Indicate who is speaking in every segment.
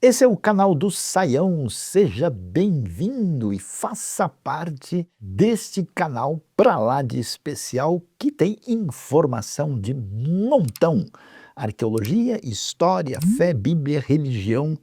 Speaker 1: Esse é o canal do Saião, seja bem-vindo e faça parte deste canal pra lá de especial que tem informação de montão. Arqueologia, história, fé, Bíblia, religião,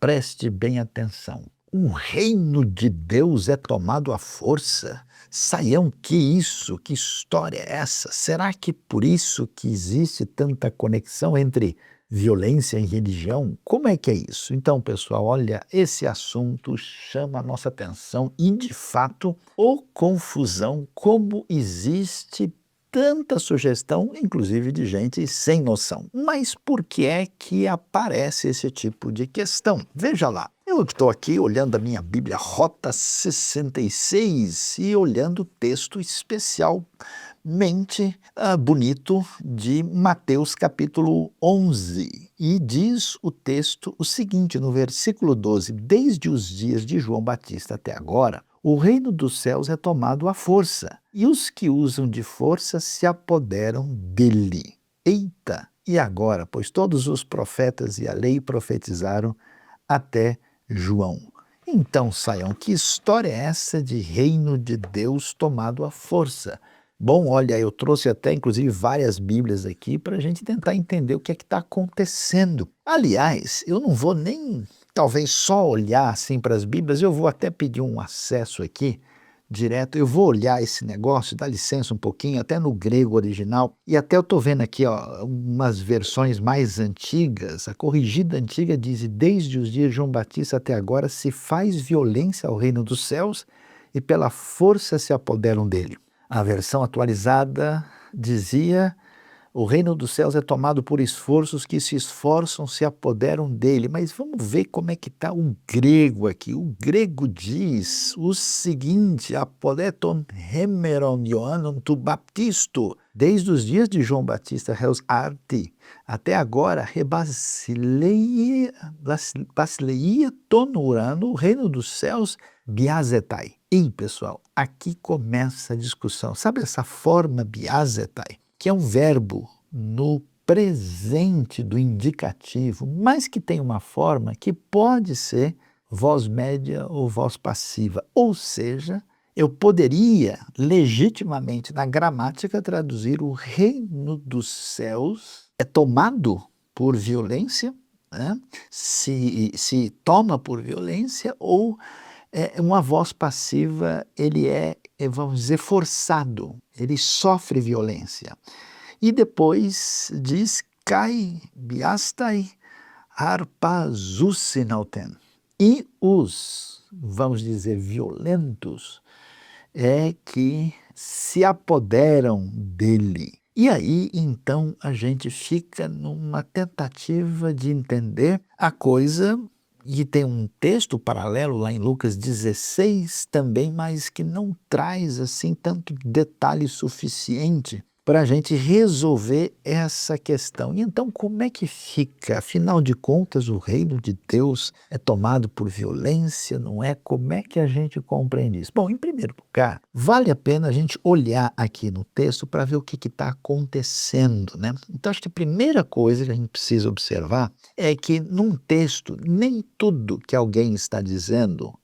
Speaker 1: preste bem atenção. O reino de Deus é tomado à força? Saião, que isso? Que história é essa? Será que por isso que existe tanta conexão entre violência e religião? Como é que é isso? Então, pessoal, olha, esse assunto chama a nossa atenção e, de fato, ô confusão, como existe tanta sugestão, inclusive de gente sem noção. Mas por que é que aparece esse tipo de questão? Veja lá. Eu estou aqui olhando a minha Bíblia Rota 66 e olhando o texto especialmente bonito de Mateus capítulo 11. E diz o texto o seguinte, no versículo 12: desde os dias de João Batista até agora, o reino dos céus é tomado à força, e os que usam de força se apoderam dele. Eita! E agora, pois todos os profetas e a lei profetizaram até João. Então, Saião, que história é essa de reino de Deus tomado à força? Bom, olha, eu trouxe até inclusive várias Bíblias aqui para a gente tentar entender o que é que está acontecendo. Aliás, eu não vou nem talvez só olhar assim para as Bíblias, eu vou até pedir um acesso aqui direto. Eu vou olhar esse negócio, dá licença um pouquinho, até no grego original, e até eu estou vendo aqui ó, umas versões mais antigas. A corrigida antiga diz: e desde os dias de João Batista até agora se faz violência ao reino dos céus e pela força se apoderam dele. A versão atualizada dizia: o reino dos céus é tomado por esforços que se esforçam, se apoderam dele. Mas vamos ver como é que está o grego aqui. O grego diz o seguinte: apodeton hemeron Ioannon tu baptisto. Desde os dias de João Batista Reus Arti, até agora, rebasileia tonurano, o reino dos céus, biazetai. E, pessoal, aqui começa a discussão. Sabe essa forma biazetai? Que é um verbo no presente do indicativo, mas que tem uma forma que pode ser voz média ou voz passiva. Ou seja, eu poderia legitimamente, na gramática, traduzir: o reino dos céus é tomado por violência, né? se toma por violência, ou uma voz passiva, ele vamos dizer, forçado, ele sofre violência. E depois diz: kai biastai harpazussinauten. E os, vamos dizer, violentos, é que se apoderam dele. E aí, então, a gente fica numa tentativa de entender a coisa. E tem um texto paralelo lá em Lucas 16 também, mas que não traz assim tanto detalhe suficiente para a gente resolver essa questão. E então, como é que fica? Afinal de contas, o reino de Deus é tomado por violência, não é? Como é que a gente compreende isso? Bom, em primeiro lugar, vale a pena a gente olhar aqui no texto para ver o que está acontecendo, né? Então, acho que a primeira coisa que a gente precisa observar é que num texto, nem tudo que alguém está dizendo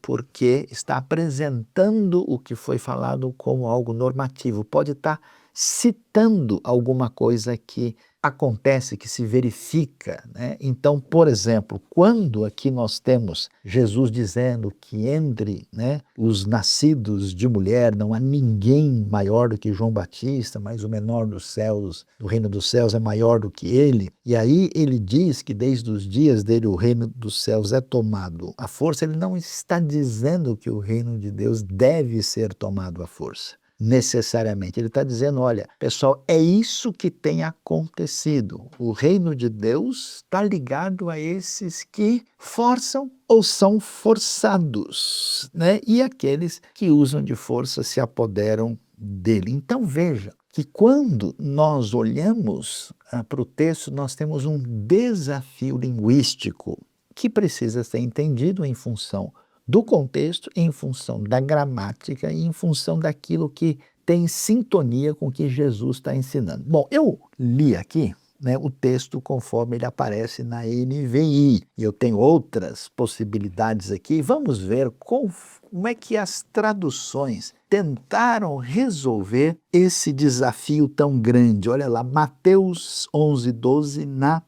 Speaker 1: porque está apresentando o que foi falado como algo normativo. Pode estar citando alguma coisa que acontece, que se verifica, né? Então, por exemplo, quando aqui nós temos Jesus dizendo que entre, né, os nascidos de mulher não há ninguém maior do que João Batista, mas o menor dos céus, do reino dos céus é maior do que ele, e aí ele diz que desde os dias dele o reino dos céus é tomado à força. Ele não está dizendo que o reino de Deus deve ser tomado à força necessariamente. Ele está dizendo: olha, pessoal, é isso que tem acontecido. O reino de Deus está ligado a esses que forçam ou são forçados, né? E aqueles que usam de força se apoderam dele. Então veja que quando nós olhamos para o texto, nós temos um desafio linguístico que precisa ser entendido em função do contexto, em função da gramática e em função daquilo que tem sintonia com o que Jesus está ensinando. Bom, eu li aqui né, o texto conforme ele aparece na NVI. E eu tenho outras possibilidades aqui. Vamos ver como é que as traduções tentaram resolver esse desafio tão grande. Olha lá, Mateus 11:12 na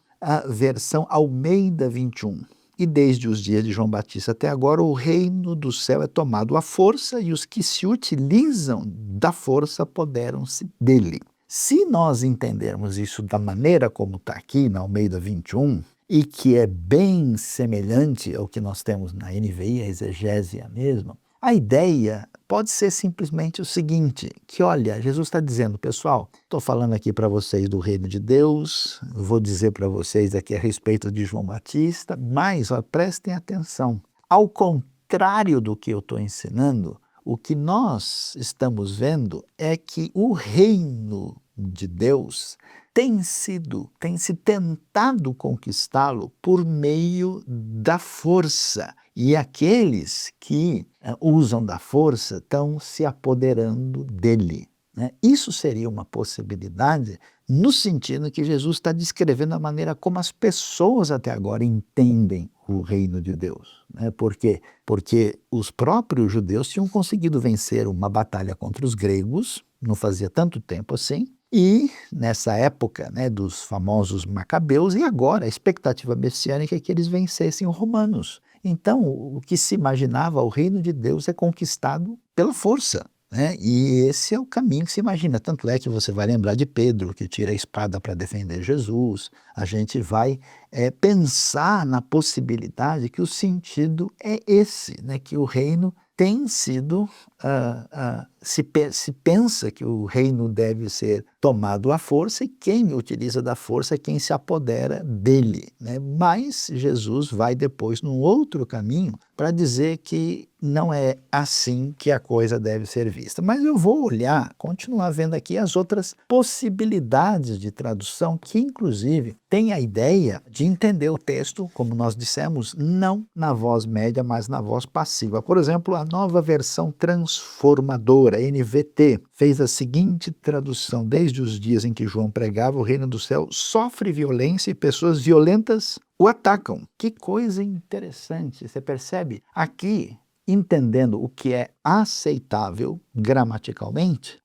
Speaker 1: versão Almeida 21. E desde os dias de João Batista até agora, o reino do céu é tomado à força e os que se utilizam da força apoderam-se dele. Se nós entendermos isso da maneira como está aqui na Almeida 21, e que é bem semelhante ao que nós temos na NVI, a exegese é a mesma, a ideia pode ser simplesmente o seguinte, que olha, Jesus está dizendo, pessoal, estou falando aqui para vocês do reino de Deus, vou dizer para vocês aqui a respeito de João Batista, mas prestem atenção, ao contrário do que eu estou ensinando, o que nós estamos vendo é que o reino de Deus tem se tentado conquistá-lo por meio da força. E aqueles que usam da força estão se apoderando dele, né? Isso seria uma possibilidade no sentido que Jesus está descrevendo a maneira como as pessoas até agora entendem o reino de Deus, né? Por quê? Porque os próprios judeus tinham conseguido vencer uma batalha contra os gregos, não fazia tanto tempo assim, e nessa época, né, dos famosos macabeus, e agora a expectativa messiânica é que eles vencessem os romanos. Então, o que se imaginava, o reino de Deus é conquistado pela força, né? E esse é o caminho que se imagina. Tanto é que você vai lembrar de Pedro, que tira a espada para defender Jesus. A gente vai pensar na possibilidade que o sentido é esse, né? Que o reino tem sido, se pensa que o reino deve ser tomado à força e quem utiliza da força é quem se apodera dele, né? Mas Jesus vai depois num outro caminho para dizer que não é assim que a coisa deve ser vista. Mas eu vou continuar vendo aqui as outras possibilidades de tradução que, inclusive, tem a ideia de entender o texto, como nós dissemos, não na voz média, mas na voz passiva. Por exemplo, a Nova Versão Transformadora, NVT, fez a seguinte tradução: desde os dias em que João pregava, o reino do céu sofre violência e pessoas violentas o atacam. Que coisa interessante, você percebe? Aqui, entendendo o que é aceitável gramaticalmente,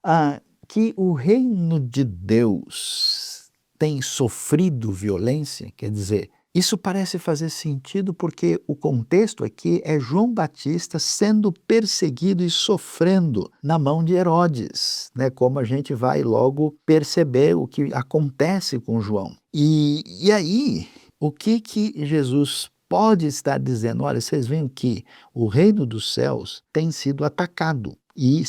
Speaker 1: que o reino de Deus tem sofrido violência, quer dizer, isso parece fazer sentido porque o contexto aqui é João Batista sendo perseguido e sofrendo na mão de Herodes, né? Como a gente vai logo perceber o que acontece com João. E aí, o que Jesus pode estar dizendo? Olha, vocês veem que o reino dos céus tem sido atacado. E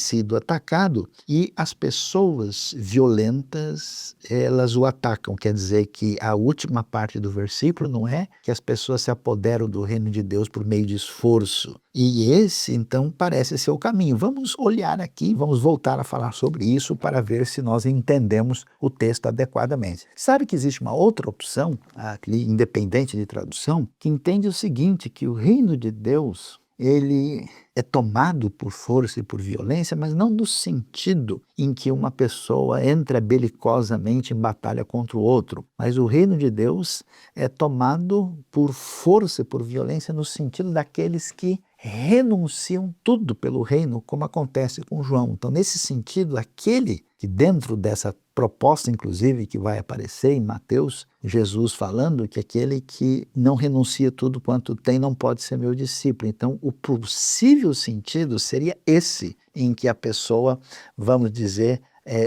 Speaker 1: as pessoas violentas, elas o atacam. Quer dizer que a última parte do versículo não é que as pessoas se apoderam do reino de Deus por meio de esforço. E esse, então, parece ser o caminho. Vamos olhar aqui, vamos voltar a falar sobre isso para ver se nós entendemos o texto adequadamente. Sabe que existe uma outra opção, aqui, independente de tradução, que entende o seguinte, que o reino de Deus, ele é tomado por força e por violência, mas não no sentido em que uma pessoa entra belicosamente em batalha contra o outro. Mas o reino de Deus é tomado por força e por violência no sentido daqueles que renunciam tudo pelo reino, como acontece com João. Então, nesse sentido, aquele que dentro dessa proposta, inclusive, que vai aparecer em Mateus, Jesus falando que aquele que não renuncia tudo quanto tem não pode ser meu discípulo. Então, o possível sentido seria esse, em que a pessoa, vamos dizer,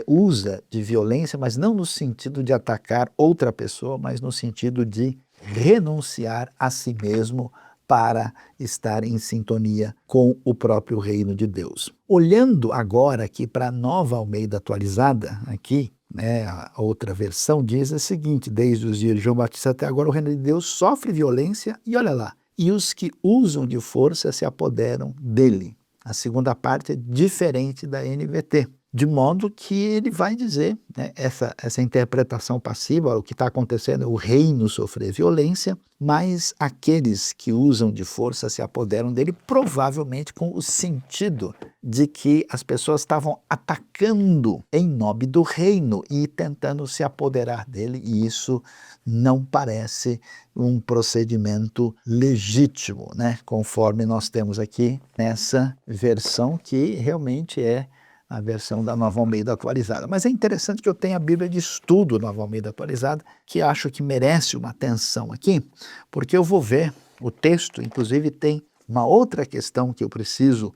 Speaker 1: usa de violência, mas não no sentido de atacar outra pessoa, mas no sentido de renunciar a si mesmo para estar em sintonia com o próprio reino de Deus. Olhando agora aqui para a Nova Almeida atualizada, aqui, né, a outra versão diz o seguinte: desde os dias de João Batista até agora o reino de Deus sofre violência e olha lá, e os que usam de força se apoderam dele. A segunda parte é diferente da NVT. De modo que ele vai dizer, né, essa interpretação passiva, o que está acontecendo é o reino sofrer violência, mas aqueles que usam de força se apoderam dele, provavelmente com o sentido de que as pessoas estavam atacando em nome do reino e tentando se apoderar dele, e isso não parece um procedimento legítimo, né? Conforme nós temos aqui nessa versão, que realmente é a versão da Nova Almeida atualizada. Mas é interessante que eu tenha a Bíblia de Estudo Nova Almeida atualizada, que acho que merece uma atenção aqui, porque eu vou ver o texto, inclusive tem uma outra questão que eu preciso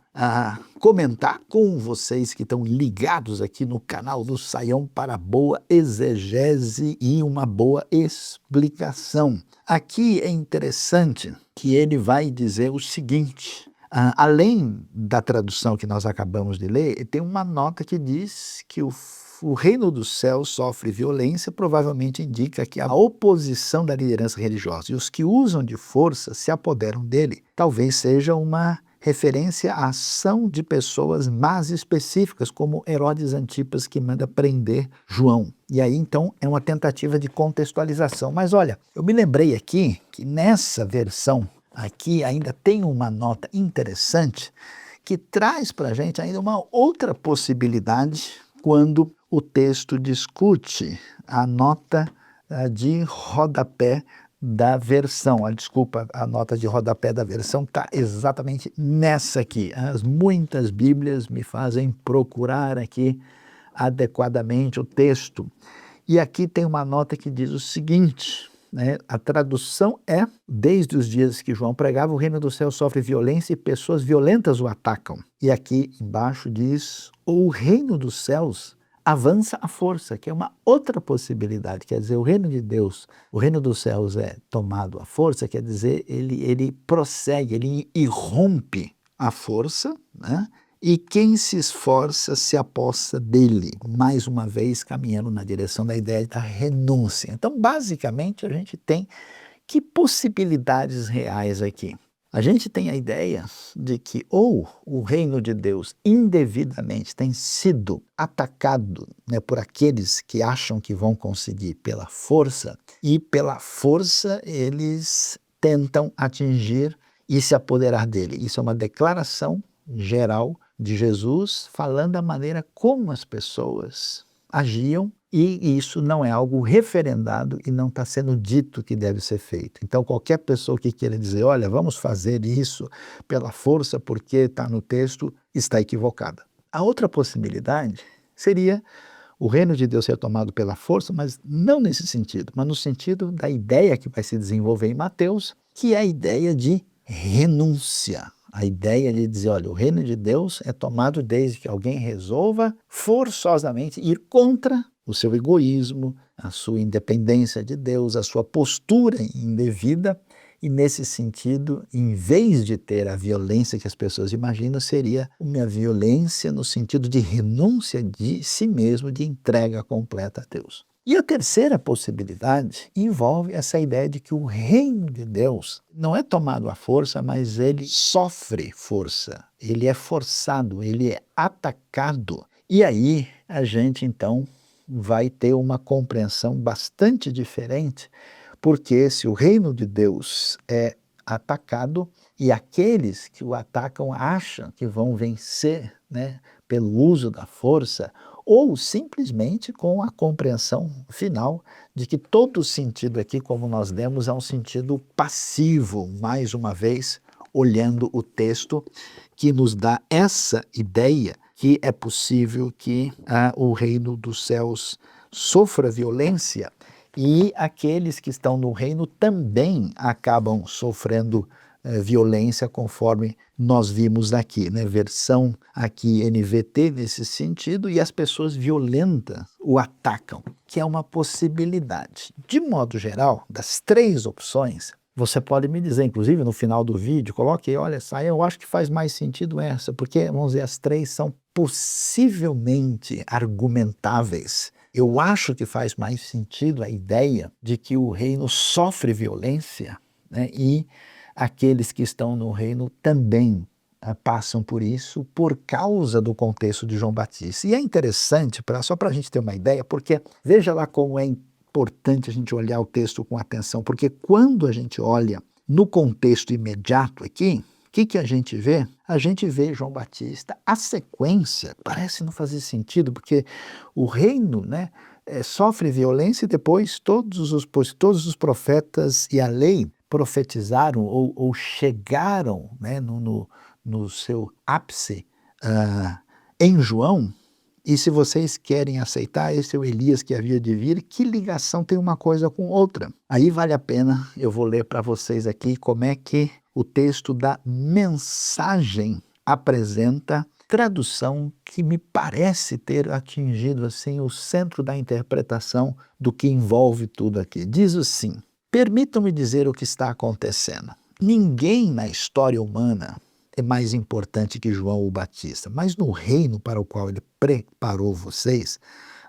Speaker 1: comentar com vocês que estão ligados aqui no canal do Saião para boa exegese e uma boa explicação. Aqui é interessante que ele vai dizer o seguinte: além da tradução que nós acabamos de ler, tem uma nota que diz que o reino dos céus sofre violência, provavelmente indica que a oposição da liderança religiosa e os que usam de força se apoderam dele. Talvez seja uma referência à ação de pessoas mais específicas, como Herodes Antipas, que manda prender João. E aí, então, é uma tentativa de contextualização. Mas olha, eu me lembrei aqui que nessa versão aqui ainda tem uma nota interessante que traz para a gente ainda uma outra possibilidade quando o texto discute a nota de rodapé da versão. Desculpa, a nota de rodapé da versão está exatamente nessa aqui. Muitas Bíblias me fazem procurar aqui adequadamente o texto. E aqui tem uma nota que diz o seguinte: a tradução é: desde os dias que João pregava, o reino do céu sofre violência e pessoas violentas o atacam. E aqui embaixo diz: o reino dos céus avança à força, que é uma outra possibilidade. Quer dizer, o reino de Deus, o reino dos céus é tomado à força, quer dizer, ele prossegue, ele irrompe à força, né? E quem se esforça se apossa dele, mais uma vez caminhando na direção da ideia da renúncia. Então, basicamente, a gente tem que possibilidades reais aqui? A gente tem a ideia de que ou o reino de Deus indevidamente tem sido atacado, né, por aqueles que acham que vão conseguir pela força, e pela força eles tentam atingir e se apoderar dele. Isso é uma declaração geral de Jesus falando da maneira como as pessoas agiam, e isso não é algo referendado e não está sendo dito que deve ser feito. Então, qualquer pessoa que queira dizer, olha, vamos fazer isso pela força porque está no texto, está equivocada. A outra possibilidade seria o reino de Deus ser tomado pela força, mas não nesse sentido, mas no sentido da ideia que vai se desenvolver em Mateus, que é a ideia de renúncia. A ideia de dizer, olha, o reino de Deus é tomado desde que alguém resolva forçosamente ir contra o seu egoísmo, a sua independência de Deus, a sua postura indevida, e nesse sentido, em vez de ter a violência que as pessoas imaginam, seria uma violência no sentido de renúncia de si mesmo, de entrega completa a Deus. E a terceira possibilidade envolve essa ideia de que o reino de Deus não é tomado à força, mas ele sofre força, ele é forçado, ele é atacado. E aí a gente então vai ter uma compreensão bastante diferente, porque se o reino de Deus é atacado e aqueles que o atacam acham que vão vencer, né, pelo uso da força, ou simplesmente com a compreensão final de que todo o sentido aqui, como nós demos, é um sentido passivo, mais uma vez, olhando o texto, que nos dá essa ideia que é possível que o reino dos céus sofra violência e aqueles que estão no reino também acabam sofrendo violência, conforme nós vimos aqui, né? Versão aqui NVT nesse sentido, e as pessoas violentas o atacam, que é uma possibilidade. De modo geral, das três opções, você pode me dizer, inclusive no final do vídeo, coloque aí, olha, eu acho que faz mais sentido essa, porque, vamos dizer, as três são possivelmente argumentáveis. Eu acho que faz mais sentido a ideia de que o reino sofre violência, né, e aqueles que estão no reino também passam por isso por causa do contexto de João Batista. E é interessante, só para a gente ter uma ideia, porque veja lá como é importante a gente olhar o texto com atenção, porque quando a gente olha no contexto imediato aqui, o que a gente vê? A gente vê João Batista, a sequência parece não fazer sentido, porque o reino, né, sofre violência e depois todos os profetas e a lei profetizaram ou chegaram, né, no seu ápice em João. E se vocês querem aceitar, esse é o Elias que havia de vir, que ligação tem uma coisa com outra? Aí vale a pena, eu vou ler para vocês aqui como é que o texto da Mensagem apresenta tradução que me parece ter atingido assim o centro da interpretação do que envolve tudo aqui. Diz assim: permitam-me dizer o que está acontecendo. Ninguém na história humana é mais importante que João o Batista, mas no reino para o qual ele preparou vocês,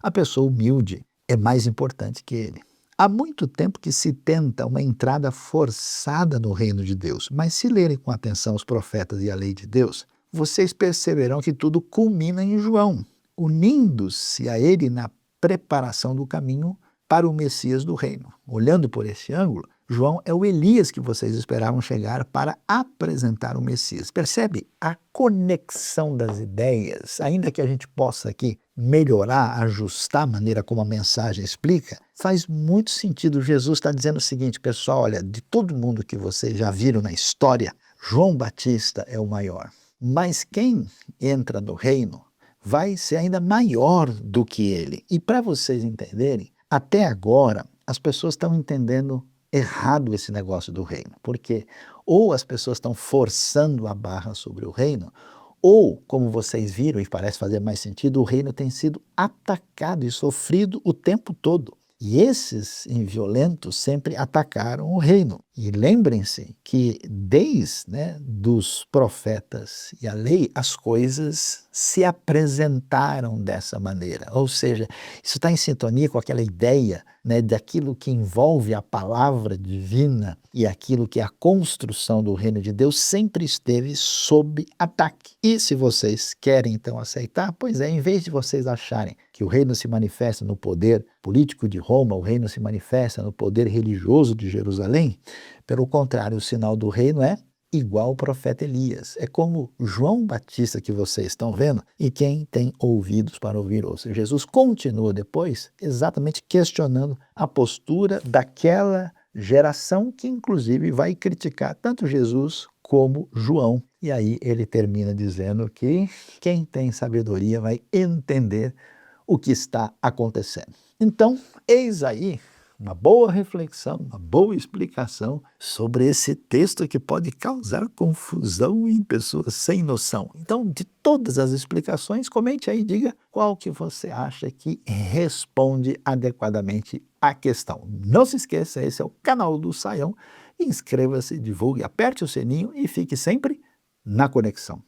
Speaker 1: a pessoa humilde é mais importante que ele. Há muito tempo que se tenta uma entrada forçada no reino de Deus, mas se lerem com atenção os profetas e a lei de Deus, vocês perceberão que tudo culmina em João, unindo-se a ele na preparação do caminho para o Messias do reino. Olhando por esse ângulo, João é o Elias que vocês esperavam chegar para apresentar o Messias. Percebe a conexão das ideias? Ainda que a gente possa aqui melhorar, ajustar a maneira como a mensagem explica, faz muito sentido. Jesus está dizendo o seguinte: pessoal, olha, de todo mundo que vocês já viram na história, João Batista é o maior. Mas quem entra no reino vai ser ainda maior do que ele. E para vocês entenderem, até agora as pessoas estão entendendo errado esse negócio do reino, porque ou as pessoas estão forçando a barra sobre o reino, ou, como vocês viram, e parece fazer mais sentido, o reino tem sido atacado e sofrido o tempo todo. E esses violentos sempre atacaram o reino. E lembrem-se que desde, né, dos profetas e a lei, as coisas se apresentaram dessa maneira. Ou seja, isso está em sintonia com aquela ideia, né, daquilo que envolve a palavra divina e aquilo que é a construção do reino de Deus sempre esteve sob ataque. E se vocês querem então aceitar, pois é, em vez de vocês acharem que o reino se manifesta no poder político de Roma, o reino se manifesta no poder religioso de Jerusalém, pelo contrário, o sinal do reino é igual ao profeta Elias. É como João Batista que vocês estão vendo e quem tem ouvidos para ouvir ouça. Jesus continua depois exatamente questionando a postura daquela geração que inclusive vai criticar tanto Jesus como João. E aí ele termina dizendo que quem tem sabedoria vai entender o que está acontecendo. Então, eis aí uma boa reflexão, uma boa explicação sobre esse texto que pode causar confusão em pessoas sem noção. Então, de todas as explicações, comente aí e diga qual que você acha que responde adequadamente à questão. Não se esqueça, esse é o canal do Saião. Inscreva-se, divulgue, aperte o sininho e fique sempre na conexão.